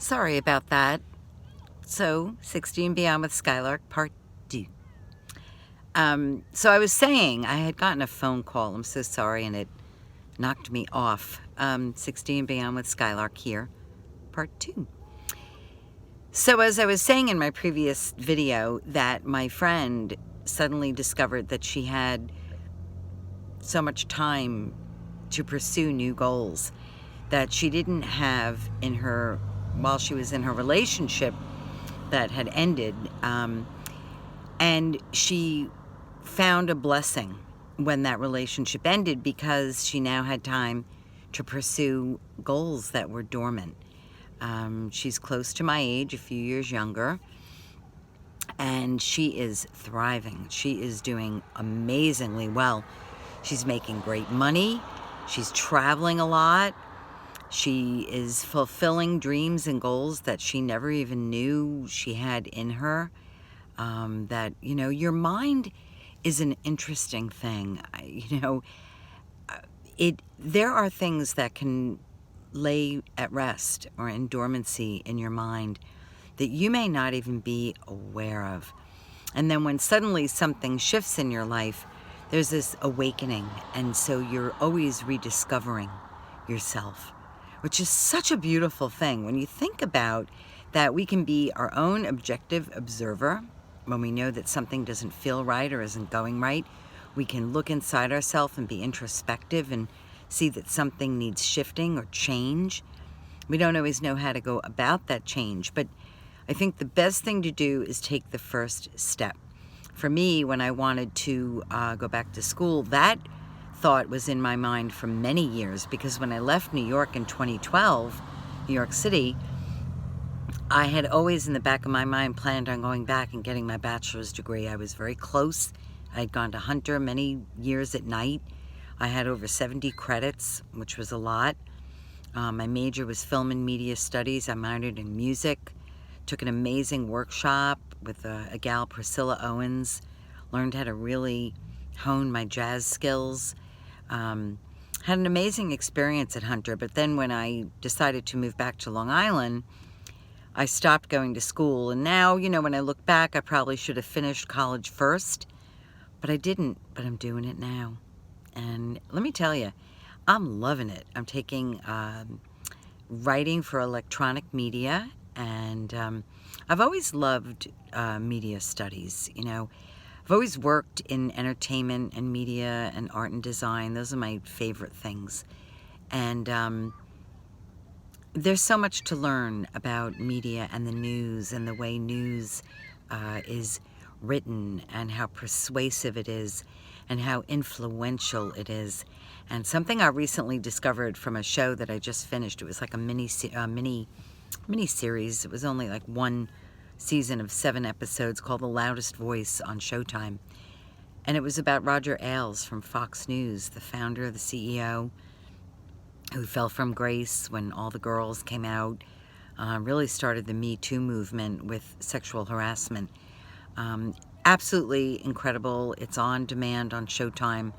Sorry about that. So, 60 and Beyond with Skylark, Part 2. So I was saying, I had gotten a phone call. I'm so sorry, and it knocked me off. 60 and Beyond with Skylark here, Part 2. So as I was saying in my previous video, that my friend suddenly discovered that she had so much time to pursue new goals that she didn't have in her, while she was in her relationship that had ended. And she found a blessing when that relationship ended because she now had time to pursue goals that were dormant. She's close to my age, a few years younger, and she is thriving. She is doing amazingly well. She's making great money. She's traveling a lot. She is fulfilling dreams and goals that she never even knew she had in her. That, your mind is an interesting thing. There are things that can lay at rest or in dormancy in your mind that you may not even be aware of. And then when suddenly something shifts in your life, there's this awakening. And so you're always rediscovering yourself, which is such a beautiful thing. When you think about that, we can be our own objective observer. When we know that something doesn't feel right or isn't going right, we can look inside ourselves and be introspective and see that something needs shifting or change. We don't always know how to go about that change, but I think the best thing to do is take the first step. For me, when I wanted to go back to school, that thought was in my mind for many years, because when I left New York in 2012, New York City, I had always in the back of my mind planned on going back and getting my bachelor's degree. I was very close. I had gone to Hunter many years at night. I had over 70 credits, which was a lot. My major was film and media studies. I minored in music. Took an amazing workshop with a gal, Priscilla Owens. Learned how to really hone my jazz skills. Had an amazing experience at Hunter, but then when I decided to move back to Long Island, I stopped going to school. And now, when I look back, I probably should have finished college first, but I didn't, but I'm doing it now. And let me tell you, I'm loving it. I'm taking writing for electronic media, and I've always loved media studies. I've always worked in entertainment and media and art and design. Those are my favorite things. And there's so much to learn about media and the news and the way news is written and how persuasive it is and how influential it is. And something I recently discovered from a show that I just finished, it was like a mini series. It was only like one season of 7 episodes, called The Loudest Voice on Showtime. And it was about Roger Ailes from Fox News, the founder, the CEO, who fell from grace when all the girls came out, really started the Me Too movement with sexual harassment. Absolutely incredible. It's on demand on Showtime.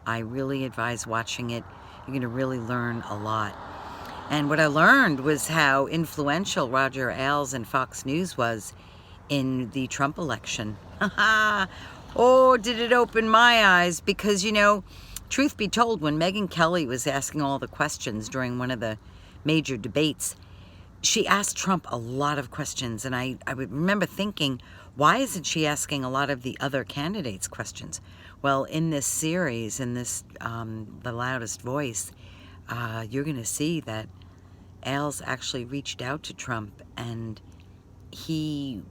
I really advise watching it. You're going to really learn a lot. And what I learned was how influential Roger Ailes and Fox News was in the Trump election. Oh, did it open my eyes, because, truth be told, when Megyn Kelly was asking all the questions during one of the major debates, she asked Trump a lot of questions, and I would remember thinking, why isn't she asking a lot of the other candidates questions? Well, in this series, in this The Loudest Voice, you're going to see that Ailes actually reached out to Trump, and he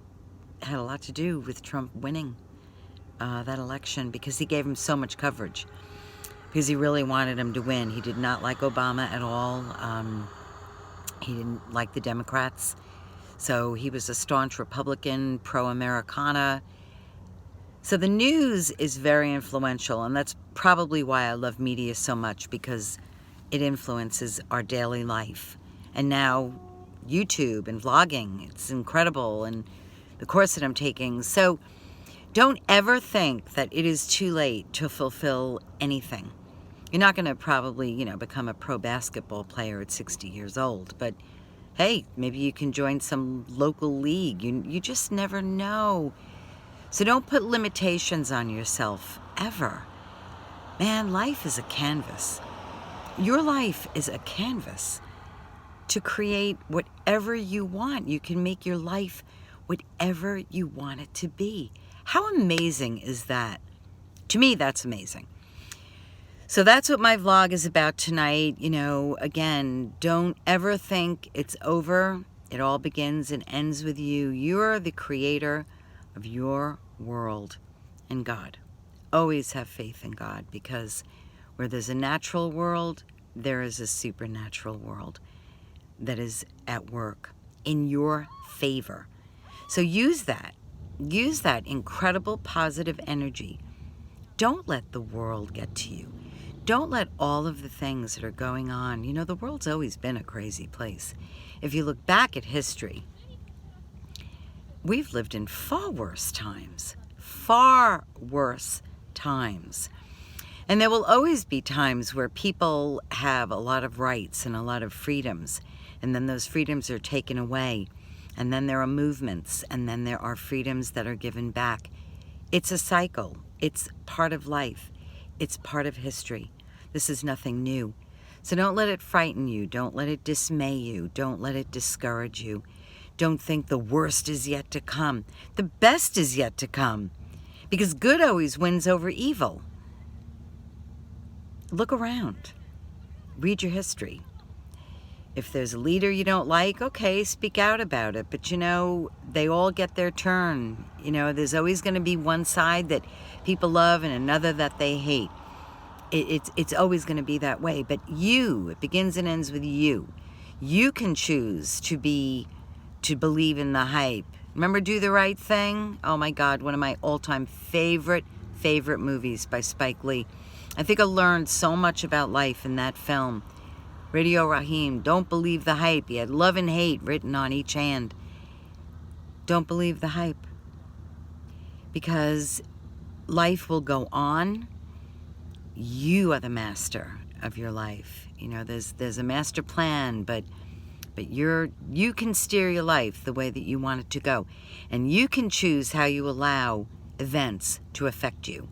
had a lot to do with Trump winning that election, because he gave him so much coverage, because he really wanted him to win. He did not like Obama at all. He didn't like the Democrats. So he was a staunch Republican, pro-Americana. So the news is very influential, and that's probably why I love media so much, because it influences our daily life. And now YouTube and vlogging, it's incredible, and the course that I'm taking. So don't ever think that it is too late to fulfill anything. You're not going to probably, become a pro basketball player at 60 years old, but Hey, maybe you can join some local league. You just never know. So don't put limitations on yourself, ever. Man, life is a canvas. Your life is a canvas to create whatever you want. You can make your life whatever you want it to be. How amazing is that? To me, that's amazing. So that's what my vlog is about tonight. You know, again, don't ever think it's over. It all begins and ends with you. You're the creator of your world and God. Always have faith in God, because where there's a natural world, there is a supernatural world that is at work in your favor. So use that. Use that incredible positive energy. Don't let the world get to you. Don't let all of the things that are going on. You know, the world's always been a crazy place. If you look back at history, we've lived in far worse times. Far worse times. And there will always be times where people have a lot of rights and a lot of freedoms, and then those freedoms are taken away. And then there are movements, and then there are freedoms that are given back. It's a cycle. It's part of life. It's part of history. This is nothing new. So don't let it frighten you. Don't let it dismay you. Don't let it discourage you. Don't think the worst is yet to come. The best is yet to come, because good always wins over evil. Look around. Read your history. If there's a leader you don't like, okay, speak out about it. But you know, they all get their turn. You know, there's always going to be one side that people love and another that they hate. It's always going to be that way. But you, it begins and ends with you. You can choose to believe in the hype. Remember Do the Right Thing? Oh my God, one of my all-time favorite movies by Spike Lee. I think I learned so much about life in that film. Radio Raheem, don't believe the hype. He had love and hate written on each hand. Don't believe the hype. Because life will go on. You are the master of your life. You know, there's a master plan, but you can steer your life the way that you want it to go. And you can choose how you allow events to affect you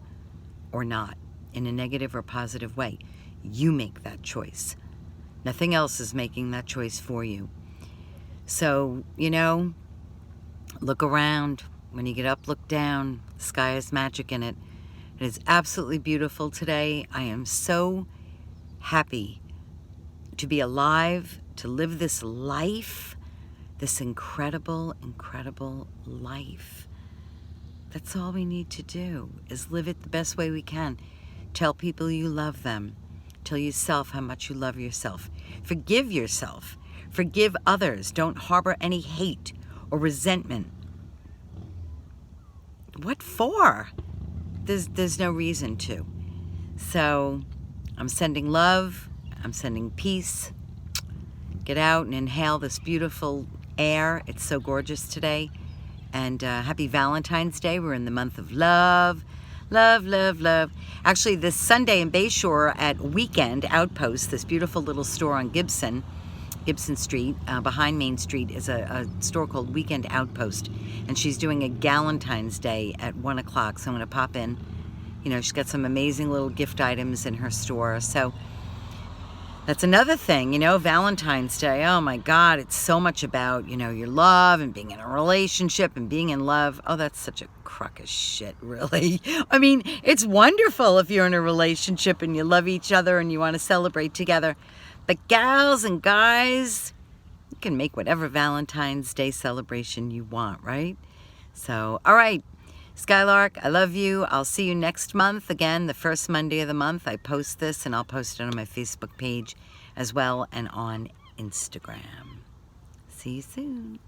or not, in a negative or positive way. You make that choice. Nothing else is making that choice for you. So, you know, look around. When you get up, look down. The sky has magic in it. It is absolutely beautiful today. I am so happy to be alive, to live this life, this incredible, incredible life. That's all we need to do, is live it the best way we can. Tell people you love them. Tell yourself how much you love yourself. Forgive yourself. Forgive others. Don't harbor any hate or resentment. What for? There's no reason to. So I'm sending love. I'm sending peace. Get out and inhale this beautiful air. It's so gorgeous today. And happy Valentine's Day. We're in the month of love. Love, love, love. Actually, this Sunday in Bayshore at Weekend Outpost, this beautiful little store on Gibson Street, behind Main Street, is a store called Weekend Outpost. And she's doing a Galentine's Day at 1 o'clock. So I'm going to pop in. You know, she's got some amazing little gift items in her store. So that's another thing, you know, Valentine's Day. Oh my God, it's so much about, you know, your love and being in a relationship and being in love. Oh, that's such a crock of shit, really. I mean, it's wonderful if you're in a relationship and you love each other and you want to celebrate together. But gals and guys, you can make whatever Valentine's Day celebration you want, right? So, all right. Skylark, I love you. I'll see you next month. Again, the first Monday of the month, I post this, and I'll post it on my Facebook page as well and on Instagram. See you soon.